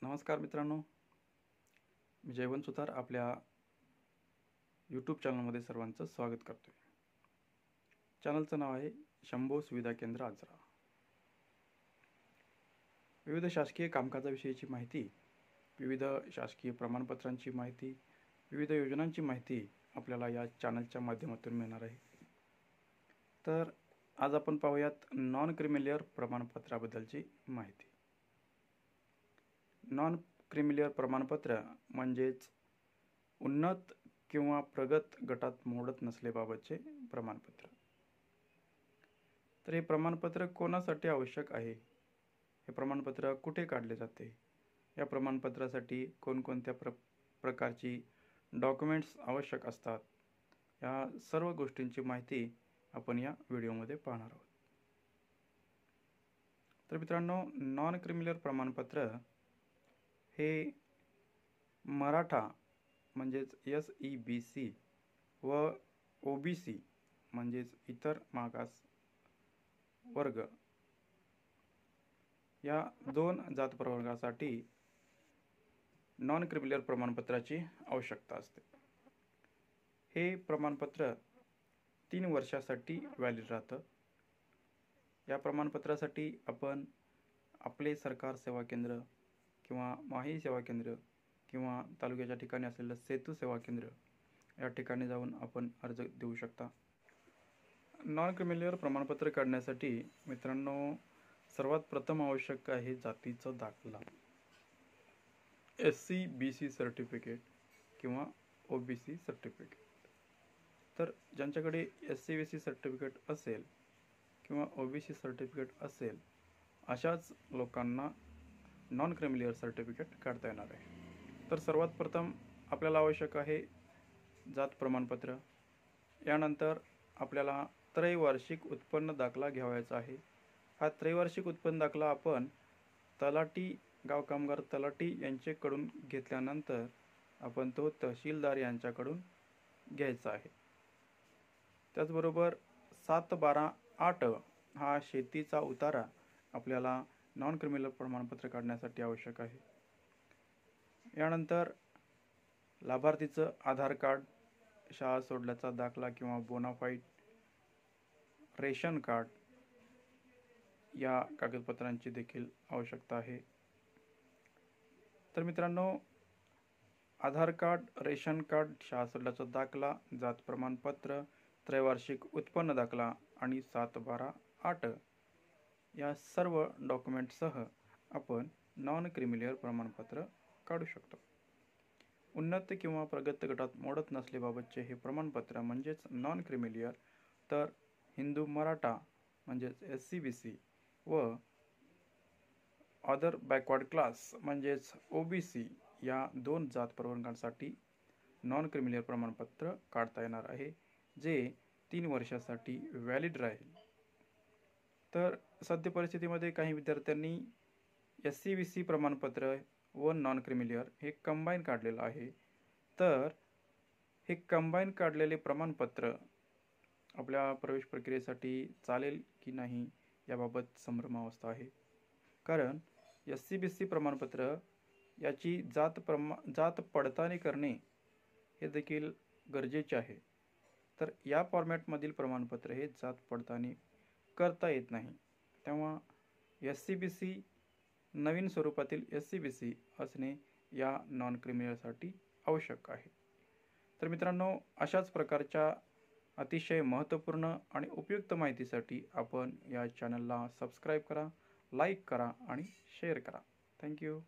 नमस्कार मित्रांनो, मी जयवंत सुतार आपल्या यूट्यूब चॅनलमध्ये सर्वांचं स्वागत करतो. चॅनलचं नाव आहे शंभो सुविधा केंद्र आजरा. विविध शासकीय कामकाजाविषयीची माहिती, विविध शासकीय प्रमाणपत्रांची माहिती, विविध योजनांची माहिती आपल्याला या चॅनलच्या माध्यमातून मिळणार आहे. तर आज आपण पाहूयात नॉन क्रिमिलियर प्रमाणपत्राबद्दलची माहिती. नॉन क्रिमिलियर प्रमाणपत्र म्हणजेच उन्नत किंवा प्रगत गटात मोडत नसल्याबाबतचे प्रमाणपत्र. तर हे प्रमाणपत्र कोणासाठी आवश्यक आहे, हे प्रमाणपत्र कुठे काढले जाते, या प्रमाणपत्रासाठी कोणकोणत्या प्रकारची डॉक्युमेंट्स आवश्यक असतात, या सर्व गोष्टींची माहिती आपण या व्हिडिओमध्ये पाहणार आहोत. तर मित्रांनो, नॉन क्रिमिलियर प्रमाणपत्र हे मराठा म्हणजेच SEBC व OBC म्हणजेच इतर मागास वर्ग या दोन जात प्रवर्गासाठी नॉन क्रिमिलियर प्रमाणपत्राची आवश्यकता असते. हे प्रमाणपत्र 3 वर्षासाठी व्हॅलिड राहतं. या प्रमाणपत्रासाठी आपण आपले सरकार सेवा केंद्र किंवा माही सेवा केंद्र किंवा तालुक्याच्या ठिकाणी असलेलं सेतू सेवा केंद्र या ठिकाणी जाऊन आपण अर्ज देऊ शकता. नॉन क्रिमिलियर प्रमाणपत्र काढण्यासाठी मित्रांनो, सर्वात प्रथम आवश्यक आहे जातीचा दाखला, SCBC सर्टिफिकेट किंवा OBC सर्टिफिकेट. तर ज्यांच्याकडे SCBC सर्टिफिकेट असेल किंवा OBC सर्टिफिकेट असेल अशाच लोकांना नॉन क्रिमिलियर सर्टिफिकेट काढता येणार आहे. तर सर्वात प्रथम आपल्याला आवश्यक आहे जात प्रमाणपत्र. यानंतर आपल्याला त्रैवार्षिक उत्पन्न दाखला घ्यावायचा आहे. हा त्रैवार्षिक उत्पन्न दाखला आपण तलाठी, गाव कामगार तलाठी यांच्याकडून घेतल्यानंतर आपण तो तहसीलदार यांच्याकडून घ्यायचा आहे. त्याचबरोबर 7/12/8 हा शेतीचा उतारा आपल्याला नॉन क्रिमिलियर प्रमाणपत्र काढण्यासाठी आवश्यक आहे. यानंतर लाभार्थीचं आधार कार्ड, शाळा सोडल्याचा दाखला किंवा बोनाफाईड, रेशन कार्ड या कागदपत्रांची देखील आवश्यकता आहे. तर मित्रांनो, आधार कार्ड, रेशन कार्ड, शाळा सोडल्याचा दाखला, जात प्रमाणपत्र, त्रैवार्षिक उत्पन्न दाखला आणि 7/12/8 या सर्व डॉक्युमेंटसह आपण नॉन क्रिमिलियर प्रमाणपत्र काढू शकतो. उन्नत किंवा प्रगत गटात मोडत नसल्याबाबतचे हे प्रमाणपत्र म्हणजेच नॉन क्रिमिलियर तर हिंदू मराठा म्हणजेच SCBC व अदर बॅकवर्ड क्लास म्हणजेच OBC या दोन जात प्रवर्गांसाठी नॉन क्रिमिलियर प्रमाणपत्र काढता येणार आहे, जे 3 वर्षासाठी व्हॅलिड राहील. तर सद्य परिस्थितीमध्ये काही विद्यार्थ्यांनी SCBC प्रमाणपत्र व नॉन क्रिमिलियर हे कंबाईन काढलेलं आहे. तर हे कंबाईन काढलेले प्रमाणपत्र आपल्या प्रवेश प्रक्रियेसाठी चालेल की नाही याबाबत संभ्रमावस्था आहे. कारण SCBC प्रमाणपत्र याची जात पडताळणी करणे हे देखील गरजेचे आहे. तर या फॉर्मॅटमधील प्रमाणपत्र हे जात पडताळणी करता येत नाही. तेव्हा SCBC नवीन स्वरूपातील SCBC असणे या नॉन क्रिमिलियरसाठी आवश्यक आहे. तर मित्रांनो, अशाच प्रकारच्या अतिशय महत्त्वपूर्ण आणि उपयुक्त माहितीसाठी आपण या चॅनलला सबस्क्राईब करा, लाईक करा आणि शेअर करा. थँक्यू.